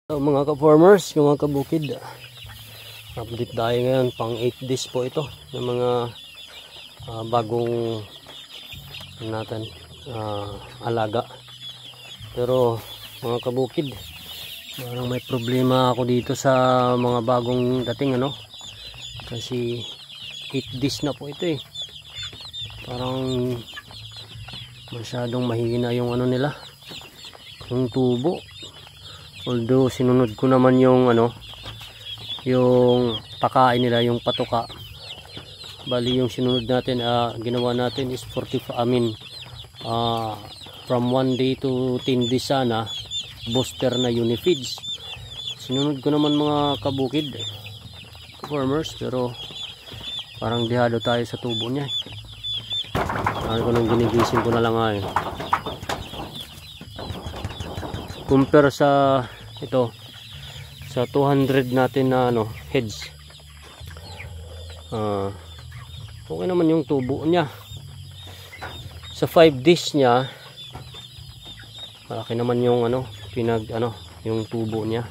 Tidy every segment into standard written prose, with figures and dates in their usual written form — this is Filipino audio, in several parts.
So, mga ka-farmers, mga kabukid, update tayo ngayon, pang 8 days po ito ng mga bagong natin alaga. Pero mga kabukid, parang may problema ako dito sa mga bagong dating kasi 8 days na po ito parang masyadong mahina yung nila, yung tubo. Although sinunod ko naman yung yung pakain nila, yung patuka. Bali yung sinunod natin, ginawa natin is 45, from 1 day to 10 days sana, booster na Unifeeds. Sinunod ko naman mga kabukid, farmers, pero parang dihado tayo sa tubo niya. Ano ko nang ginigising ko na lang compare sa ito sa 200 natin na heads, okay naman yung tubo niya. Sa 5 days niya malaki naman yung yung tubo niya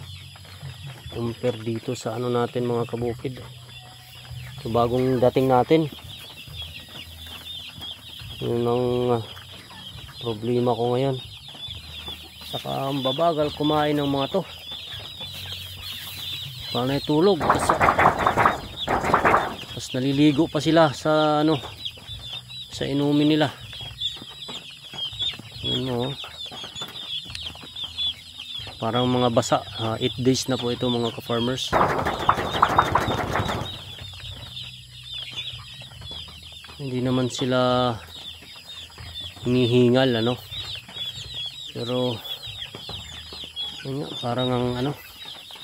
compare dito sa natin mga kabukid. So bagong dating natin, yun ang problema ko ngayon. Saka ang babagal kumain ng mga to. Panay tulog. Tapos naliligo pa sila sa sa inumin nila. Parang mga basa. 8 days na po ito mga ka-farmers. Hindi naman sila hinihingal pero parang ang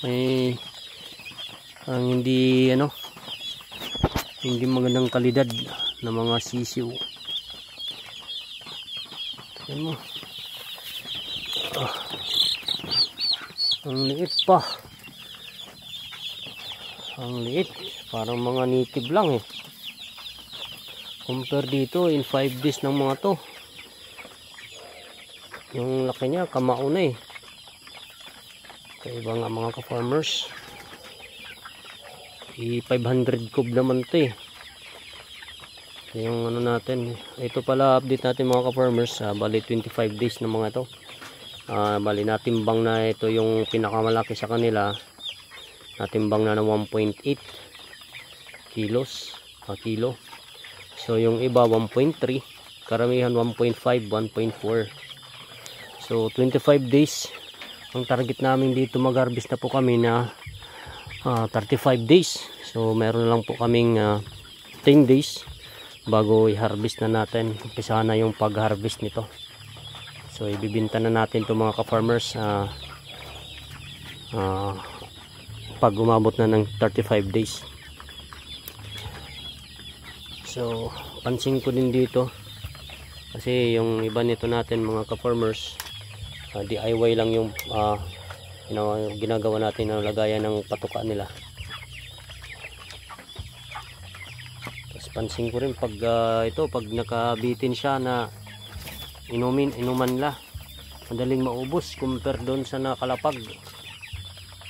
may ang hindi hindi magandang kalidad na mga sisiw. Yan mo, ang liit pa, ang liit, parang mga native lang compare dito in 5 days ng mga to. Yung laki niya kamao na kaiba nga mga ka-farmers. 500 cube naman to yung natin. Ito pala update natin mga ka-farmers, bali 25 days na mga to. Bali natimbang na ito yung pinakamalaki sa kanila, natimbang na 1.8 kilos kilo. So yung iba 1.3, karamihan 1.5, 1.4. So 25 days ang target namin dito. Mag-harvest na po kami na 35 days. So meron lang po kaming 10 days bago i-harvest na natin. Umpisa na yung pag-harvest nito. So ibibinta na natin to mga ka-farmers pag umabot na ng 35 days. So pansin ko din dito kasi yung iba nito natin mga ka-farmers, DIY lang yung ginagawa natin ng lagayan ng patuka nila. Tapos pansin ko rin pag pag nakabitin siya na inuman la, madaling maubos compare doon sa nakalapag,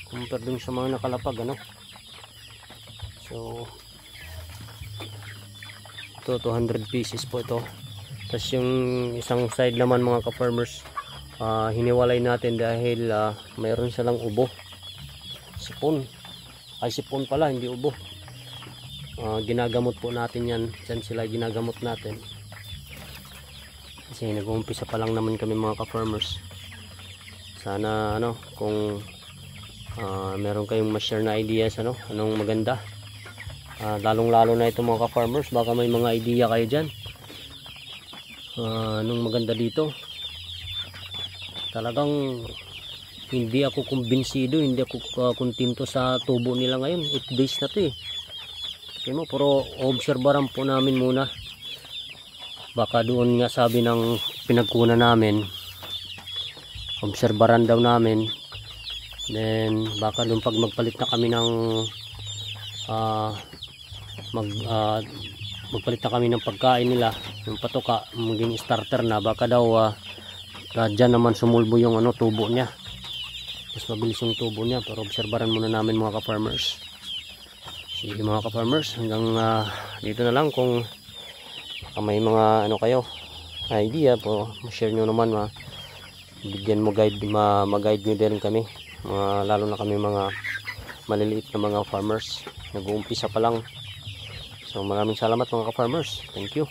compare doon sa mga nakalapag So ito 200 pieces po ito. Tapos yung isang side naman mga ka-farmers, hiniwalay natin dahil mayroon silang ubo, sipon pala, hindi ubo. Ginagamot po natin yan, dyan sila ginagamot natin kasi nag-uumpisa pa lang naman kami mga ka-farmers. Sana kung meron kayong ma-share na ideas anong maganda, lalong lalo na ito mga ka-farmers, baka may mga idea kayo dyan, anong maganda dito. Talagang hindi ako kumbinsido, hindi ako kontento sa tubo nila ngayon. 8 days na to Okay mo, pero obserbaran po namin muna. Baka doon nga sabi ng pinagkunan namin, obserbaran daw namin. Then baka doon pag magpalit na kami ng magpalit na kami ng pagkain nila, yung patuka, maging starter na, baka daw dyan naman sumulbo yung tubo niya. mas mabilis yung tubo niya. Pero obserbaran muna namin mga ka-farmers. Sige mga ka-farmers, hanggang dito na lang. Kung may mga ano kayo idea po, share nyo naman, bigyan mo guide, mag-guide nyo din kami, lalo na kami mga maliliit na mga farmers, nag-uumpisa pa lang. So maraming salamat mga ka-farmers, thank you.